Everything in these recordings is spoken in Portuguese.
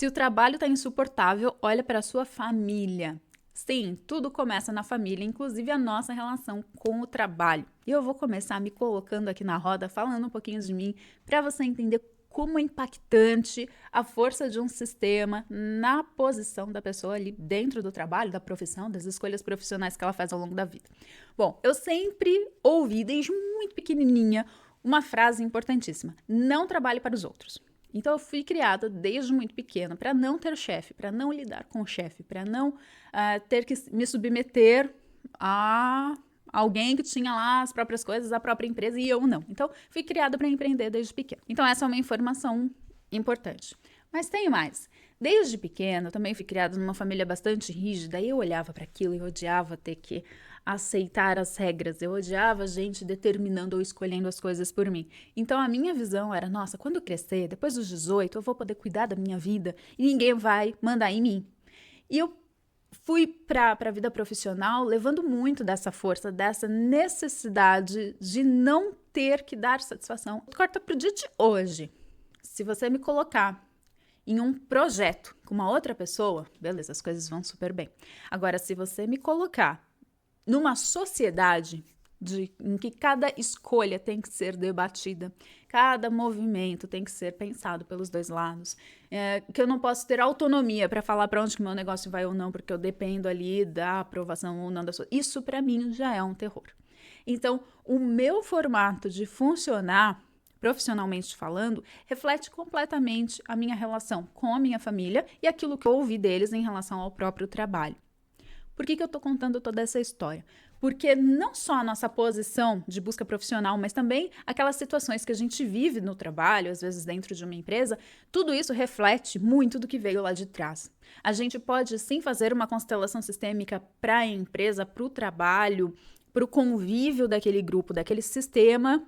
Se o trabalho está insuportável, olha para a sua família. Sim, tudo começa na família, inclusive a nossa relação com o trabalho. E eu vou começar me colocando aqui na roda, falando um pouquinho de mim, para você entender como é impactante a força de um sistema na posição da pessoa ali dentro do trabalho, da profissão, das escolhas profissionais que ela faz ao longo da vida. Bom, eu sempre ouvi, desde muito pequenininha, uma frase importantíssima: não trabalhe para os outros. Então, eu fui criada desde muito pequena para não ter chefe, para não lidar com o chefe, para não ter que me submeter a alguém que tinha lá as próprias coisas, a própria empresa, e eu não. Então, fui criada para empreender desde pequena. Então, essa é uma informação importante. Mas tem mais. Desde pequena, eu também fui criada numa família bastante rígida, e eu olhava para aquilo e odiava ter que aceitar as regras. Eu odiava a gente determinando ou escolhendo as coisas por mim. Então, a minha visão era, nossa, quando eu crescer, depois dos 18, eu vou poder cuidar da minha vida e ninguém vai mandar em mim. E eu fui para a vida profissional levando muito dessa força, dessa necessidade de não ter que dar satisfação. Corta pro dia de hoje. Se você me colocar em um projeto com uma outra pessoa, beleza, as coisas vão super bem. Agora, se você me colocar numa sociedade em que cada escolha tem que ser debatida, cada movimento tem que ser pensado pelos dois lados, que eu não posso ter autonomia para falar para onde que meu negócio vai ou não, porque eu dependo ali da aprovação ou não da sua. Isso para mim já é um terror. Então, o meu formato de funcionar, profissionalmente falando, reflete completamente a minha relação com a minha família e aquilo que eu ouvi deles em relação ao próprio trabalho. Por que eu estou contando toda essa história? Porque não só a nossa posição de busca profissional, mas também aquelas situações que a gente vive no trabalho, às vezes dentro de uma empresa, tudo isso reflete muito do que veio lá de trás. A gente pode sim fazer uma constelação sistêmica para a empresa, para o trabalho, para o convívio daquele grupo, daquele sistema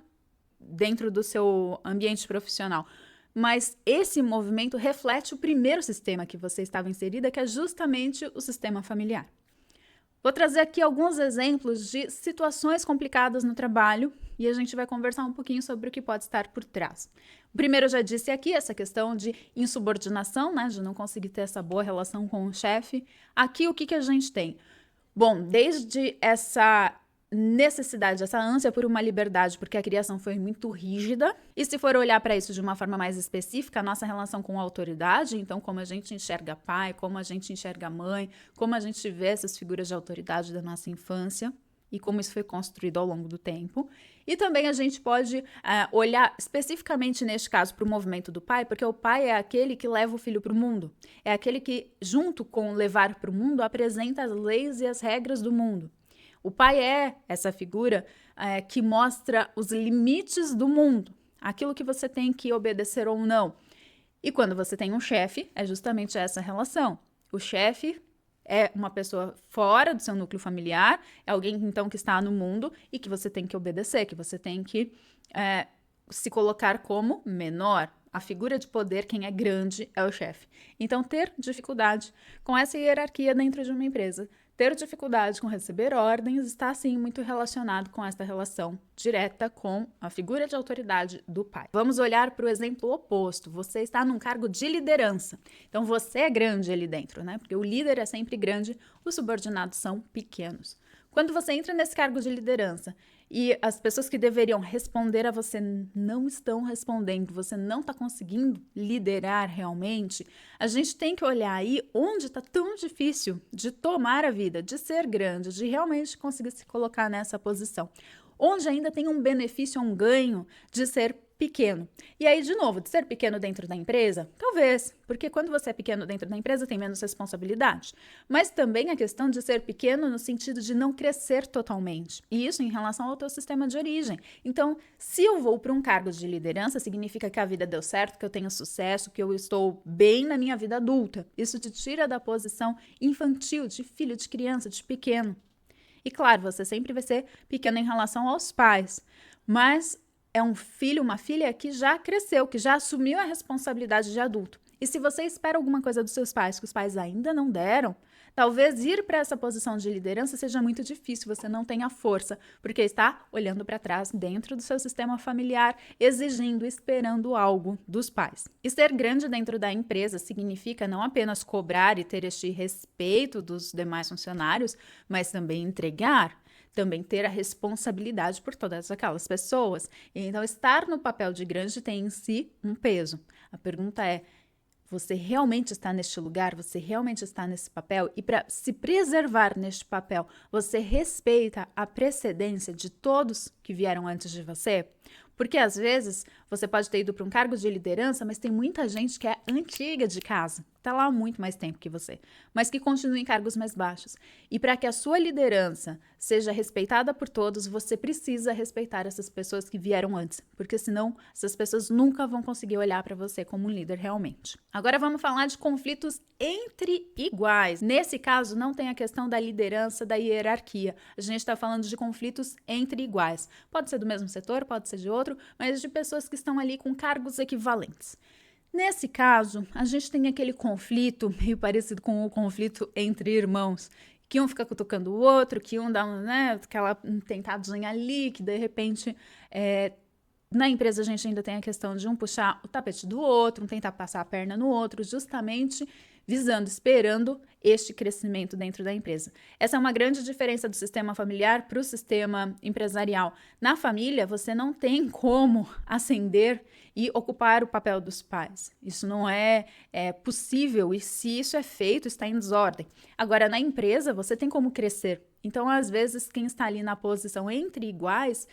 dentro do seu ambiente profissional. Mas esse movimento reflete o primeiro sistema que você estava inserida, que é justamente o sistema familiar. Vou trazer aqui alguns exemplos de situações complicadas no trabalho e a gente vai conversar um pouquinho sobre o que pode estar por trás. O primeiro eu já disse aqui, essa questão de insubordinação, né, de não conseguir ter essa boa relação com o chefe. Aqui o que a gente tem? Bom, desde essa necessidade, essa ânsia por uma liberdade, porque a criação foi muito rígida. E se for olhar para isso de uma forma mais específica, a nossa relação com a autoridade, então como a gente enxerga pai, como a gente enxerga mãe, como a gente vê essas figuras de autoridade da nossa infância e como isso foi construído ao longo do tempo. E também a gente pode olhar especificamente neste caso para o movimento do pai, porque o pai é aquele que leva o filho para o mundo. É aquele que, junto com levar para o mundo, apresenta as leis e as regras do mundo. O pai é essa figura que mostra os limites do mundo, aquilo que você tem que obedecer ou não. E quando você tem um chefe, é justamente essa relação. O chefe é uma pessoa fora do seu núcleo familiar, é alguém então que está no mundo e que você tem que obedecer, que você tem que se colocar como menor. A figura de poder, quem é grande, é o chefe. Então, ter dificuldade com essa hierarquia dentro de uma empresa, ter dificuldade com receber ordens, está, sim, muito relacionado com essa relação direta com a figura de autoridade do pai. Vamos olhar para o exemplo oposto. Você está num cargo de liderança. Então, você é grande ali dentro, né? Porque o líder é sempre grande, os subordinados são pequenos. Quando você entra nesse cargo de liderança e as pessoas que deveriam responder a você não estão respondendo, você não está conseguindo liderar realmente, a gente tem que olhar aí onde está tão difícil de tomar a vida, de ser grande, de realmente conseguir se colocar nessa posição. Onde ainda tem um benefício, um ganho de ser pequeno. E aí, de novo, de ser pequeno dentro da empresa? Talvez, porque quando você é pequeno dentro da empresa tem menos responsabilidade. Mas também a questão de ser pequeno no sentido de não crescer totalmente. E isso em relação ao teu sistema de origem. Então, se eu vou para um cargo de liderança, significa que a vida deu certo, que eu tenho sucesso, que eu estou bem na minha vida adulta. Isso te tira da posição infantil, de filho, de criança, de pequeno. E claro, você sempre vai ser pequeno em relação aos pais, mas é um filho, uma filha que já cresceu, que já assumiu a responsabilidade de adulto. E se você espera alguma coisa dos seus pais que os pais ainda não deram, talvez ir para essa posição de liderança seja muito difícil, você não tenha força, porque está olhando para trás dentro do seu sistema familiar, exigindo, esperando algo dos pais. E ser grande dentro da empresa significa não apenas cobrar e ter este respeito dos demais funcionários, mas também entregar. Também ter a responsabilidade por todas aquelas pessoas. Então, estar no papel de grande tem em si um peso. A pergunta é: você realmente está neste lugar? Você realmente está nesse papel? E para se preservar neste papel, você respeita a precedência de todos que vieram antes de você? Porque às vezes você pode ter ido para um cargo de liderança, mas tem muita gente que é antiga de casa, está lá há muito mais tempo que você, mas que continua em cargos mais baixos. E para que a sua liderança seja respeitada por todos, você precisa respeitar essas pessoas que vieram antes, porque senão essas pessoas nunca vão conseguir olhar para você como um líder realmente. Agora vamos falar de conflitos entre iguais. Nesse caso, não tem a questão da liderança, da hierarquia. A gente está falando de conflitos entre iguais. Pode ser do mesmo setor, pode ser de outro, mas de pessoas que estão ali com cargos equivalentes. Nesse caso, a gente tem aquele conflito meio parecido com o conflito entre irmãos, que um fica cutucando o outro, que um dá aquela tentadinha ali, que de repente na empresa a gente ainda tem a questão de um puxar o tapete do outro, um tentar passar a perna no outro, justamente visando, esperando este crescimento dentro da empresa. Essa é uma grande diferença do sistema familiar para o sistema empresarial. Na família, você não tem como ascender e ocupar o papel dos pais. Isso não é possível, e se isso é feito, está em desordem. Agora, na empresa, você tem como crescer. Então, às vezes, quem está ali na posição entre iguais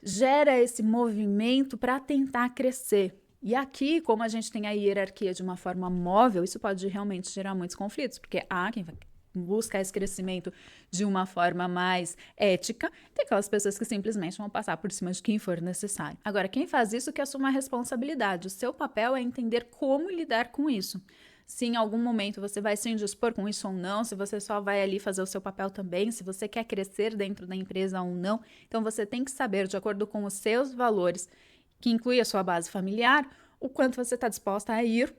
gera esse movimento para tentar crescer. E aqui, como a gente tem a hierarquia de uma forma móvel, isso pode realmente gerar muitos conflitos, porque há quem vai buscar esse crescimento de uma forma mais ética, tem aquelas pessoas que simplesmente vão passar por cima de quem for necessário. Agora, quem faz isso que assuma a responsabilidade. O seu papel é entender como lidar com isso. Se em algum momento você vai se indispor com isso ou não, se você só vai ali fazer o seu papel também, se você quer crescer dentro da empresa ou não. Então, você tem que saber, de acordo com os seus valores, que inclui a sua base familiar, o quanto você está disposta a ir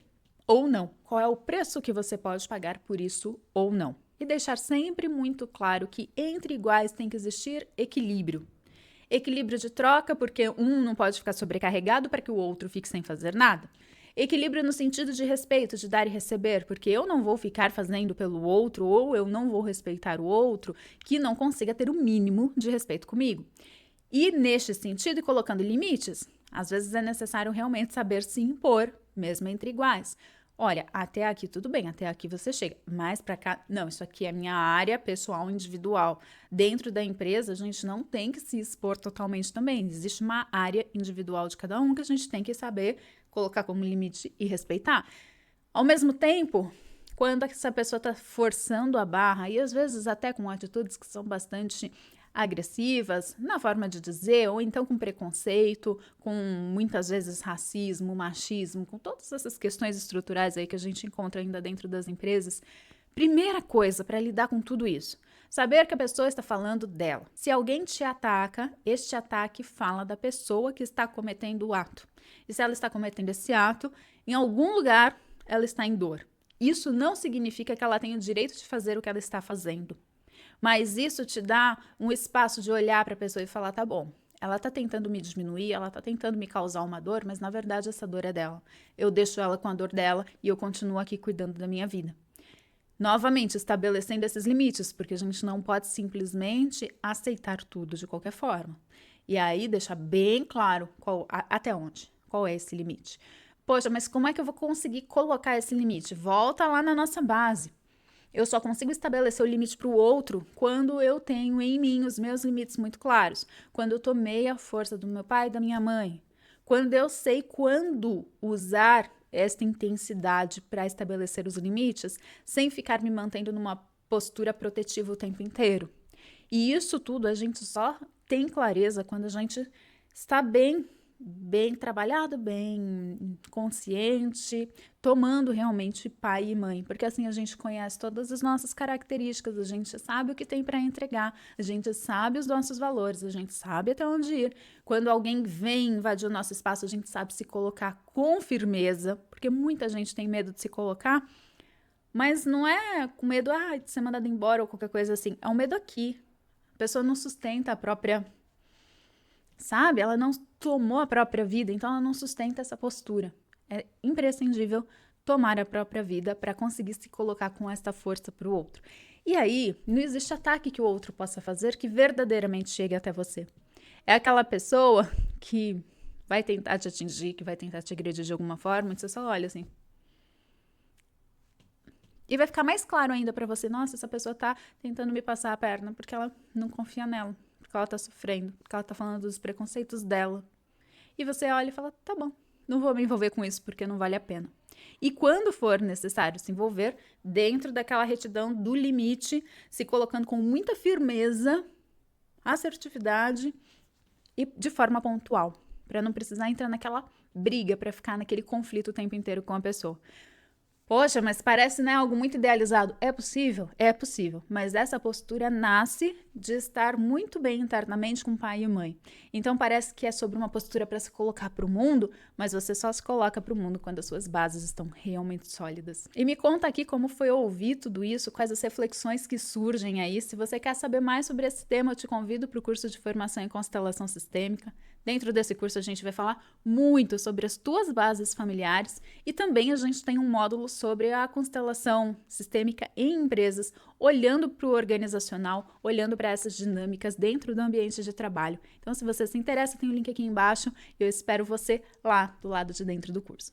ou não. Qual é o preço que você pode pagar por isso ou não. E deixar sempre muito claro que entre iguais tem que existir equilíbrio. Equilíbrio de troca, porque um não pode ficar sobrecarregado para que o outro fique sem fazer nada. Equilíbrio no sentido de respeito, de dar e receber, porque eu não vou ficar fazendo pelo outro ou eu não vou respeitar o outro que não consiga ter o mínimo de respeito comigo. E neste sentido, colocando limites, às vezes é necessário realmente saber se impor, mesmo entre iguais. Olha, até aqui tudo bem, até aqui você chega, mas para cá, não, isso aqui é minha área pessoal, individual. Dentro da empresa, a gente não tem que se expor totalmente também. Existe uma área individual de cada um que a gente tem que saber colocar como limite e respeitar. Ao mesmo tempo, quando essa pessoa está forçando a barra, e às vezes até com atitudes que são bastante agressivas, na forma de dizer, ou então com preconceito, com muitas vezes racismo, machismo, com todas essas questões estruturais aí que a gente encontra ainda dentro das empresas. Primeira coisa para lidar com tudo isso, saber que a pessoa está falando dela. Se alguém te ataca, este ataque fala da pessoa que está cometendo o ato. E se ela está cometendo esse ato, em algum lugar ela está em dor. Isso não significa que ela tenha o direito de fazer o que ela está fazendo. Mas isso te dá um espaço de olhar para a pessoa e falar, tá bom, ela está tentando me diminuir, ela está tentando me causar uma dor, mas na verdade essa dor é dela. Eu deixo ela com a dor dela e eu continuo aqui cuidando da minha vida. Novamente, estabelecendo esses limites, porque a gente não pode simplesmente aceitar tudo de qualquer forma. E aí deixar bem claro até onde, qual é esse limite. Poxa, mas como é que eu vou conseguir colocar esse limite? Volta lá na nossa base. Eu só consigo estabelecer o limite para o outro quando eu tenho em mim os meus limites muito claros. Quando eu tomei a força do meu pai e da minha mãe. Quando eu sei quando usar esta intensidade para estabelecer os limites, sem ficar me mantendo numa postura protetiva o tempo inteiro. E isso tudo a gente só tem clareza quando a gente está bem bem trabalhado, bem consciente, tomando realmente pai e mãe, porque assim a gente conhece todas as nossas características, a gente sabe o que tem para entregar, a gente sabe os nossos valores, a gente sabe até onde ir. Quando alguém vem invadir o nosso espaço, a gente sabe se colocar com firmeza, porque muita gente tem medo de se colocar, mas não é com medo de ser mandado embora ou qualquer coisa assim, é um medo aqui. A pessoa não sustenta a própria, sabe? Ela não tomou a própria vida, então ela não sustenta essa postura. É imprescindível tomar a própria vida para conseguir se colocar com essa força para o outro. E aí, não existe ataque que o outro possa fazer que verdadeiramente chegue até você. É aquela pessoa que vai tentar te atingir, que vai tentar te agredir de alguma forma, e você só olha assim. E vai ficar mais claro ainda para você, nossa, essa pessoa tá tentando me passar a perna porque ela não confia nela, porque ela tá sofrendo, porque ela tá falando dos preconceitos dela. E você olha e fala, tá bom, não vou me envolver com isso porque não vale a pena. E quando for necessário se envolver, dentro daquela retidão do limite, se colocando com muita firmeza, assertividade e de forma pontual, para não precisar entrar naquela briga, para ficar naquele conflito o tempo inteiro com a pessoa. Poxa, mas parece, né, algo muito idealizado. É possível? É possível. Mas essa postura nasce de estar muito bem internamente com pai e mãe. Então parece que é sobre uma postura para se colocar para o mundo, mas você só se coloca para o mundo quando as suas bases estão realmente sólidas. E me conta aqui como foi ouvir tudo isso, quais as reflexões que surgem aí. Se você quer saber mais sobre esse tema, eu te convido para o curso de formação em constelação sistêmica. Dentro desse curso a gente vai falar muito sobre as tuas bases familiares e também a gente tem um módulo sobre a constelação sistêmica em empresas, olhando para o organizacional, olhando para essas dinâmicas dentro do ambiente de trabalho. Então, se você se interessa, tem o link aqui embaixo e eu espero você lá do lado de dentro do curso.